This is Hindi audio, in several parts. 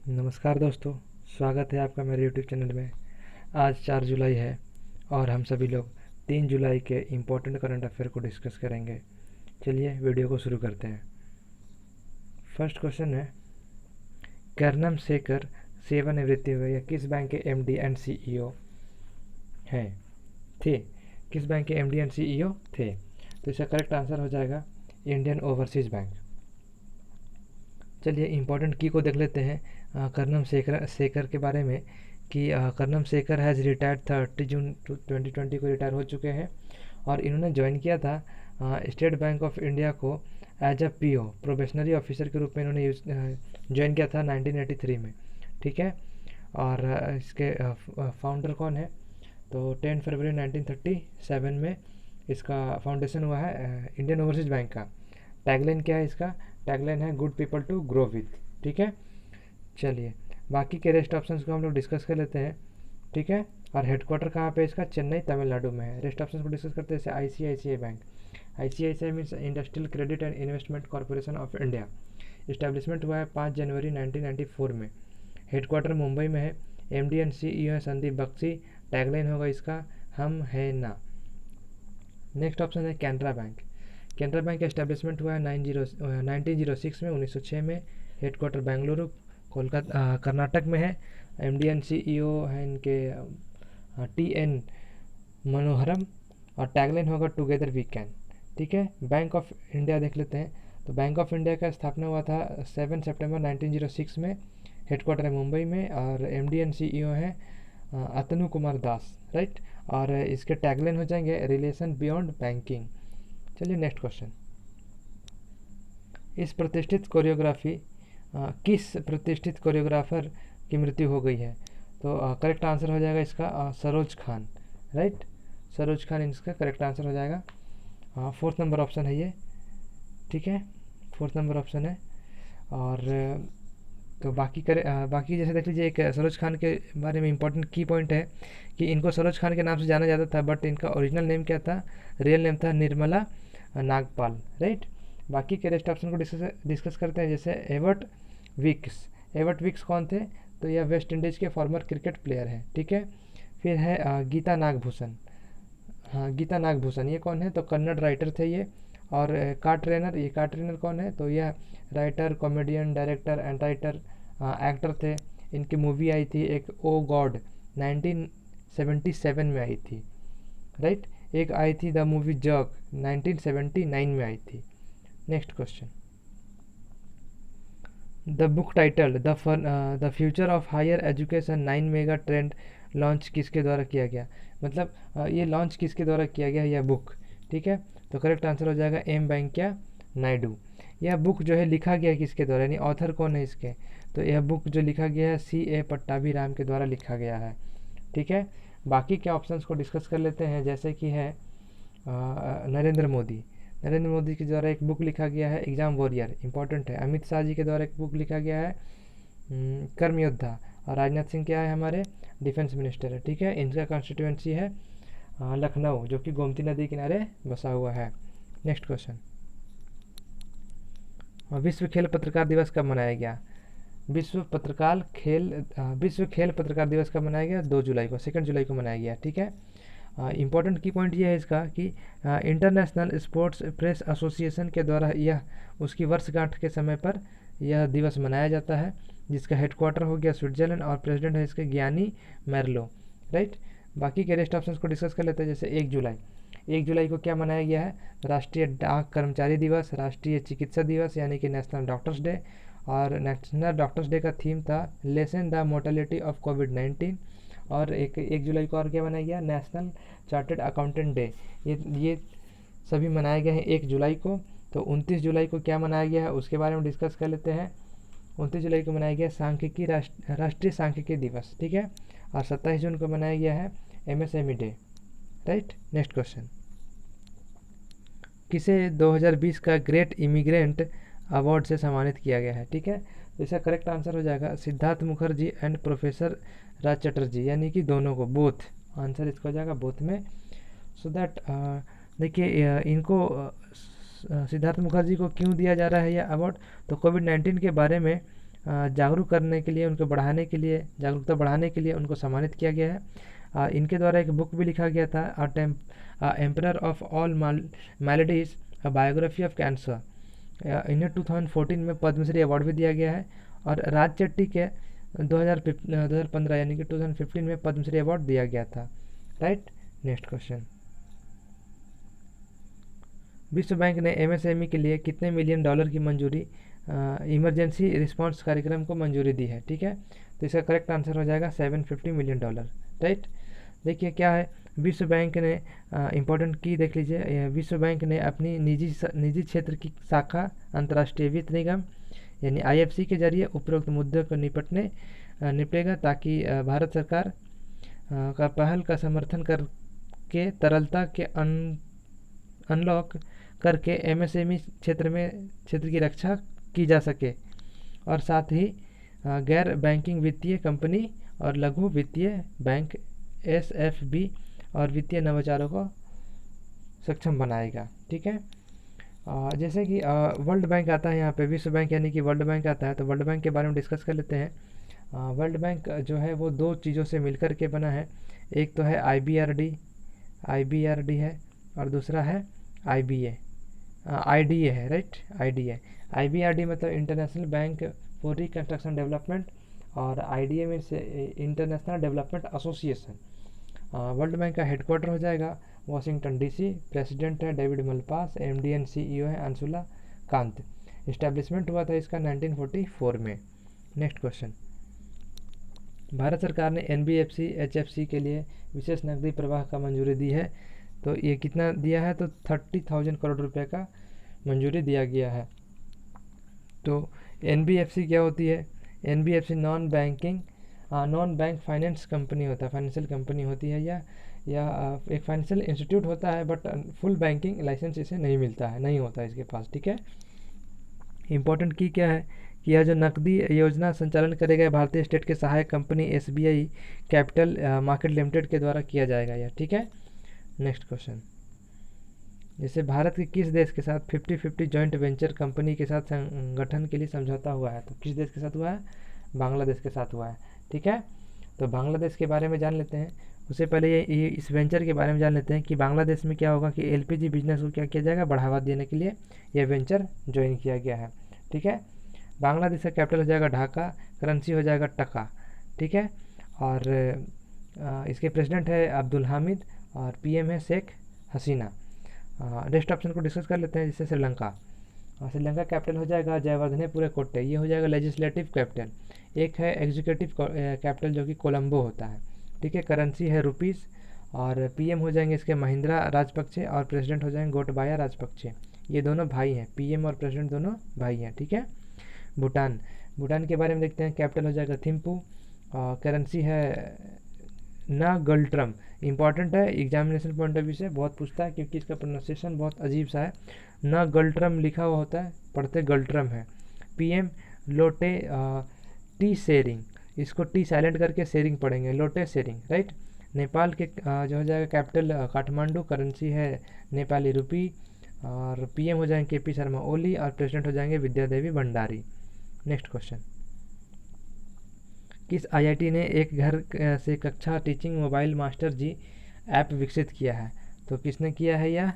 नमस्कार दोस्तों, स्वागत है आपका मेरे यूट्यूब चैनल में। आज 4 जुलाई है और हम सभी लोग 3 जुलाई के इम्पोर्टेंट करंट अफेयर को डिस्कस करेंगे। चलिए वीडियो को शुरू करते हैं। फर्स्ट क्वेश्चन है, कर्नम शेखर सेवानिवृत्ति हुए या किस बैंक के एमडी एंड सीईओ हैं थे? किस बैंक के एमडी एंड सीईओ थे? तो इसका करेक्ट आंसर हो जाएगा इंडियन ओवरसीज बैंक। चलिए इम्पोर्टेंट की को देख लेते हैं कर्नम शेखर के बारे में कि कर्नम शेखर हैज़ रिटायर्ड 30 जून 2020 को रिटायर हो चुके हैं और इन्होंने ज्वाइन किया था स्टेट बैंक ऑफ इंडिया को as a PO probationary officer के रूप में इन्होंने ज्वाइन किया था 1983 में। ठीक है, और इसके फाउंडर कौन है? तो 10 फरवरी 1937 में इसका फाउंडेशन हुआ है इंडियन ओवरसीज बैंक का। टैगलाइन क्या है इसका? टैगलाइन है good people to grow with. ठीक है, चलिए बाकी के रेस्ट ऑप्शंस को हम लोग डिस्कस कर लेते हैं। ठीक है, और हेडक्वार्टर कहाँ पे इसका? चेन्नई तमिलनाडु में है। रेस्ट ऑप्शंस को डिस्कस करते हैं जैसे ICICI bank. ICICI means industrial credit and investment corporation of India. Establishment हुआ है 5 जनवरी 1994 में। हेडक्वार्टर मुंबई में है। एमडी एंड सीईओ है संदीप बख्शी। टैगलाइन होगा इसका हम है ना। नेक्स्ट ऑप्शन है कैनरा बैंक। कैनरा बैंक का एस्टेब्लिशमेंट हुआ है 1906 में 1906 में। हेडक्वार्टर बेंगलुरु कोलकाता कर्नाटक में है। एमडी एंड सीईओ है इनके टी एन मनोहरम और टैगलाइन होगा टुगेदर वी कैन। ठीक है, बैंक ऑफ इंडिया देख लेते हैं। तो बैंक ऑफ इंडिया का स्थापना हुआ था 7 सितंबर 1906 में। हेडक्वार्टर है मुंबई में और एमडी एंड सीईओ है अतनु कुमार दास। राइट, और इसके टैगलाइन हो जाएंगे रिलेशन बियॉन्ड बैंकिंग। चलिए नेक्स्ट क्वेश्चन, किस प्रतिष्ठित कोरियोग्राफर की मृत्यु हो गई है? तो करेक्ट आंसर हो जाएगा इसका सरोज खान। राइट, सरोज खान इसका करेक्ट आंसर हो जाएगा। 4th नंबर ऑप्शन है ये। ठीक है, 4th नंबर ऑप्शन है। और तो बाकी जैसे देख लीजिए, एक सरोज खान के बारे में इंपॉर्टेंट की पॉइंट है कि इनको सरोज खान के नाम से जाना जाता था, बट इनका ओरिजिनल नेम क्या था? रियल नेम था निर्मला नागपाल। राइट, बाकी के रेस्ट ऑप्शन को डिस्कस करते हैं जैसे एवर्ट विक्स। एवर्ट विक्स कौन थे? तो यह वेस्ट इंडीज़ के फॉर्मर क्रिकेट प्लेयर हैं। ठीक है, फिर है गीता नागभूषण। हाँ, गीता नागभूषण ये कौन है? तो कन्नड़ राइटर थे ये। और कार ट्रेनर, ये कार ट्रेनर कौन है? तो यह writer, comedian, director and writer actor थे। इनकी मूवी आई थी एक ओ गॉड 1977 में आई थी। राइट, एक आई थी द मूवी जग 1979 में आई थी। Next question, the book title the future of higher education 9 mega trend launch किसके द्वारा किया गया? मतलब ये लॉन्च किसके द्वारा किया गया यह बुक? ठीक है, तो करेक्ट आंसर हो जाएगा एम वेंकैया नायडू। यह बुक जो है लिखा गया किसके द्वारा, यानी ऑथर कौन है इसके? तो यह बुक जो लिखा गया है C.A. पट्टाभिराम के द्वारा लिखा गया है। ठीक है, बाकी के ऑप्शंस को डिस्कस कर लेते हैं जैसे कि है नरेंद्र मोदी। नरेंद्र मोदी के द्वारा एक बुक लिखा गया है एग्जाम वॉरियर, इंपॉर्टेंट है। अमित शाह जी के द्वारा एक बुक लिखा गया है कर्म योद्धा। और राजनाथ सिंह क्या है? हमारे डिफेंस मिनिस्टर है। ठीक है, इनका कॉन्स्टिट्यूएंसी है लखनऊ, जो कि गोमती नदी किनारे बसा हुआ है। नेक्स्ट क्वेश्चन, विश्व खेल पत्रकार दिवस कब मनाया गया? विश्व खेल पत्रकार दिवस कब मनाया गया? 2 जुलाई को, 2 जुलाई को मनाया गया। ठीक है, इम्पोर्टेंट की पॉइंट ये है इसका कि इंटरनेशनल स्पोर्ट्स प्रेस एसोसिएशन के द्वारा यह उसकी वर्षगांठ के समय पर यह दिवस मनाया जाता है, जिसका हेडक्वार्टर हो गया स्विट्जरलैंड और प्रेसिडेंट है इसके ज्ञानी मैरलो। राइट, बाकी के रेस्ट ऑप्शंस को डिस्कस कर लेते हैं जैसे 1 जुलाई। 1 जुलाई को क्या मनाया गया है? राष्ट्रीय डाक कर्मचारी दिवस, राष्ट्रीय चिकित्सा दिवस यानी कि नेशनल डॉक्टर्स डे। और नेशनल डॉक्टर्स डे का थीम था लेसन द मोर्टेलिटी ऑफ कोविड-19। और 1 जुलाई को और क्या मनाया गया? National chartered accountant day. ये सभी मनाए गए हैं 1 जुलाई को। तो 29 जुलाई को क्या मनाया गया है उसके बारे में डिस्कस कर लेते हैं। 29 जुलाई को मनाया गया सांख्यिकी राष्ट्रीय सांख्यिकी दिवस। ठीक है, और 27 जून को मनाया गया है MSME day. Right, next question, किसे 2020 का ग्रेट इमिग्रेंट अवार्ड से सम्मानित किया गया है? ठीक है, तो इसका करेक्ट आंसर हो जाएगा सिद्धार्थ मुखर्जी एंड प्रोफेसर राज चटर्जी, यानी कि दोनों को, बोथ। आंसर इसका हो जाएगा बोथ में। सो दैट देखिए इनको सिद्धार्थ मुखर्जी को क्यों दिया जा रहा है यह अवार्ड? तो कोविड-19 के बारे में जागरूक करने के लिए, उनको बढ़ाने के लिए, जागरूकता बढ़ाने के लिए उनको सम्मानित किया गया है। इनके द्वारा एक बुक भी लिखा गया था, emperor of all maladies, a biography of cancer. इन्हें 2014 में पद्मश्री अवार्ड भी दिया गया है। और राज चट्टी के 2015 यानी कि 2015 में पद्मश्री अवार्ड दिया गया था। राइट। नेक्स्ट क्वेश्चन, विश्व बैंक ने एमएसएमई के लिए कितने मिलियन डॉलर की मंजूरी, इमरजेंसी रिस्पांस कार्यक्रम को मंजूरी दी है? ठीक है, तो इसका करेक्ट आंसर हो जाएगा 750 मिलियन डॉलर। राइट। देखिए क्या है, विश्व बैंक ने इम्पोर्टेंट की देख लीजिए, विश्व बैंक ने अपनी निजी क्षेत्र की शाखा अंतर्राष्ट्रीय वित्त निगम यानी आईएफसी के जरिए उपरोक्त मुद्दों को निपटेगा, ताकि भारत सरकार का पहल का समर्थन करके तरलता के अनलॉक करके एमएसएमई क्षेत्र की रक्षा की जा सके, और साथ ही गैर बैंकिंग वित्तीय कंपनी और लघु वित्तीय बैंक एसएफबी और वित्तीय नवाचारों को सक्षम बनाएगा। ठीक है, जैसे कि वर्ल्ड बैंक आता है यहाँ पे, विश्व बैंक यानी कि वर्ल्ड बैंक आता है, तो वर्ल्ड बैंक के बारे में डिस्कस कर लेते हैं। वर्ल्ड बैंक जो है वो दो चीज़ों से मिलकर के बना है। एक तो है आईबीआरडी है, और दूसरा है आईडीए है। राइट, आईबीआरडी मतलब international bank for reconstruction development, और आईडीए में से international development association. World bank का हेडक्वार्टर हो जाएगा वाशिंगटन डीसी। प्रेसिडेंट है David Malpass, MD and CEO है अंशुला कांत। इस्टेब्लिशमेंट हुआ था इसका 1944 में। नेक्स्ट क्वेश्चन, भारत सरकार ने एनबीएफसी एचएफसी के लिए विशेष नकदी प्रवाह का मंजूरी दी है, तो ये कितना दिया है? तो 30,000 करोड़ रुपए का मंजूरी दिया गया है। तो एनबीएफसी क्या होती है? NBFC non bank finance company होता है, फाइनेंशियल कंपनी होती है, या एक फाइनेंशियल इंस्टीट्यूट होता है, बट फुल बैंकिंग लाइसेंस इसे नहीं मिलता है, नहीं होता है इसके पास। ठीक है, इंपॉर्टेंट की क्या है कि यह जो नकदी योजना संचालन करेगा भारतीय स्टेट के सहायक company SBI capital market limited के द्वारा किया जाएगा यह। ठीक है, नेक्स्ट क्वेश्चन, जैसे भारत के किस देश के साथ 50-50 जॉइंट वेंचर कंपनी के साथ संगठन के लिए समझौता हुआ है? तो किस देश के साथ हुआ है? बांग्लादेश के साथ हुआ है। ठीक है, तो बांग्लादेश के बारे में जान लेते हैं। उससे पहले ये इस वेंचर के बारे में जान लेते हैं कि बांग्लादेश में क्या होगा कि एलपीजी बिजनेस को क्या किया जाएगा, बढ़ावा देने के लिए यह वेंचर ज्वाइन किया गया है। ठीक है, बांग्लादेश का कैपिटल हो जाएगा ढाका, करेंसी हो जाएगा टका। ठीक है, और इसके प्रेसिडेंट है अब्दुल हामिद और पीएम है शेख हसीना। नेक्स्ट ऑप्शन को डिस्कस कर लेते हैं, जैसे श्रीलंका कैपिटल हो जाएगा जयवर्धनेपुरे कोट्टे, ये हो जाएगा लेजिस्लेटिव कैपिटल। एक है एग्जीक्यूटिव कैपिटल जो कि कोलंबो होता है। ठीक है, करेंसी है रुपीस, और पीएम हो जाएंगे इसके महिंद्रा राजपक्षे, और प्रेसिडेंट हो जाएंगे गोटबाया राजपक्षे। ये दोनों भाई हैं, पीएम और प्रेसिडेंट दोनों भाई हैं। ठीक है, भूटान के बारे में देखते हैं। कैपिटल हो जाएगा थिम्पू, करेंसी है नागल्ट्रम। इंपॉर्टेंट है, एग्जामिनेशन पॉइंट ऑफ व्यू से बहुत पूछता है, क्योंकि इसका प्रोनाउंसिएशन बहुत अजीब सा है। नागल्ट्रम लिखा हुआ होता है, पढ़ते गल्ट्रम है। पीएम लोटे टी शेरिंग, इसको टी साइलेंट करके शेरिंग पढ़ेंगे, लोटे शेरिंग। राइट, नेपाल के जो हो जाएगा कैपिटल काठमांडू, करेंसी है नेपाली रुपी, और पीएम हो जाएंगे केपी शर्मा ओली, और प्रेसिडेंट हो जाएंगे विद्यादेवी भंडारी। नेक्स्ट क्वेश्चन, किस आईआईटी ने एक घर से कक्षा टीचिंग मोबाइल मास्टर जी ऐप विकसित किया है? तो किसने किया है यह?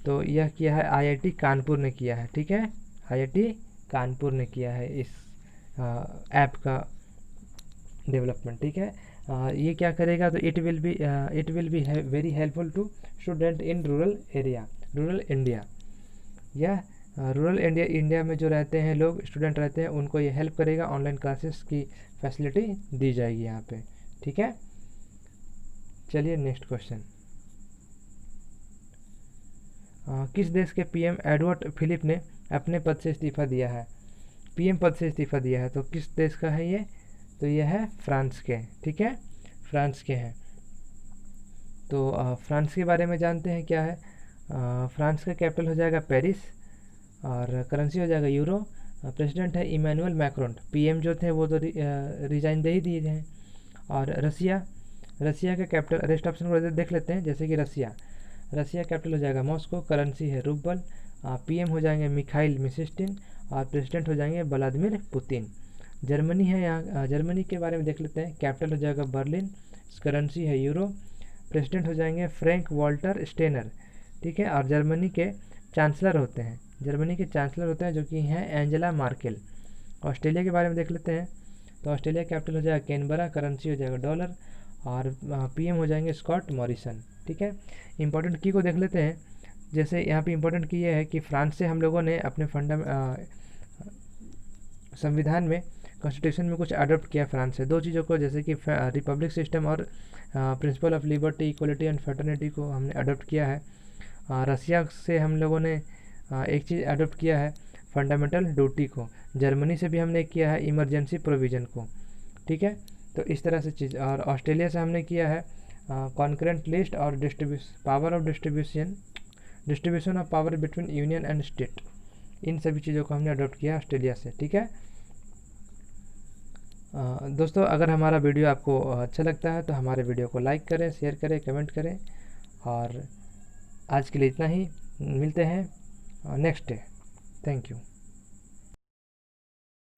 तो यह किया है आईआईटी कानपुर ने किया है। ठीक है, आईआईटी कानपुर ने किया है इस ऐप का डेवलपमेंट। ठीक है, ये क्या करेगा? तो it will be very helpful to student in rural India. यह रूरल इंडिया में जो रहते हैं लोग, स्टूडेंट रहते हैं, उनको ये हेल्प करेगा। ऑनलाइन क्लासेस की फैसिलिटी दी जाएगी यहाँ पे। ठीक है, चलिए नेक्स्ट क्वेश्चन, किस देश के पीएम एडवर्ड फिलिप ने अपने पद से इस्तीफा दिया है? पीएम पद से इस्तीफा दिया है, तो किस देश का है ये? तो ये है फ्रांस के। ठीक है, फ्रांस के हैं। तो फ्रांस के बारे में जानते हैं क्या है। फ्रांस का कैपिटल हो जाएगा पेरिस, और करेंसी हो जाएगा यूरो। प्रेसिडेंट है इमैनुअल मैक्रोन। पीएम जो थे वो तो रिजाइन दे ही दिए हैं। और रसिया का कैपिटल, रेस्ट ऑप्शन को देख लेते हैं, जैसे कि रसिया कैपिटल हो जाएगा मॉस्को, करेंसी है रूबल, पीएम हो जाएंगे मिखाइल मिशिस्टिन, और प्रेसिडेंट हो जाएंगे व्लादिमीर पुतिन। जर्मनी है, यहाँ जर्मनी के बारे में देख लेते हैं। कैपिटल हो जाएगा बर्लिन, करेंसी है यूरो, प्रेसिडेंट हो जाएंगे फ्रैंक वॉल्टर स्टेनर, ठीक है। और जर्मनी के चांसलर होते हैं, जो कि हैं एंजेला मार्केल। ऑस्ट्रेलिया के बारे में देख लेते हैं। तो ऑस्ट्रेलिया कैपिटल हो जाएगा कैनबरा, करेंसी हो जाएगा डॉलर, और पीएम हो जाएंगे स्कॉट मॉरिसन, ठीक है। इंपॉर्टेंट की को देख लेते हैं। जैसे यहाँ पे इंपॉर्टेंट की ये है कि फ्रांस से हम लोगों ने अपने संविधान में, कॉन्स्टिट्यूशन में कुछ अडॉप्ट किया फ्रांस से, दो चीज़ों को, जैसे कि रिपब्लिक सिस्टम और principle of liberty, equality and fraternity को हमने अडॉप्ट किया है। रसिया से हम लोगों ने एक चीज़ अडॉप्ट किया है, फंडामेंटल ड्यूटी को। जर्मनी से भी हमने किया है इमरजेंसी प्रोविज़न को, ठीक है। तो इस तरह से चीज़, और ऑस्ट्रेलिया से हमने किया है कॉन्करेंट लिस्ट और power of distribution of power between union and state. इन सभी चीज़ों को हमने अडॉप्ट किया ऑस्ट्रेलिया से, ठीक है। दोस्तों, अगर हमारा वीडियो आपको अच्छा लगता है तो हमारे वीडियो को लाइक करें, शेयर करें, कमेंट करें। और आज के लिए इतना ही, मिलते हैं नेक्स्ट डे। Thank you.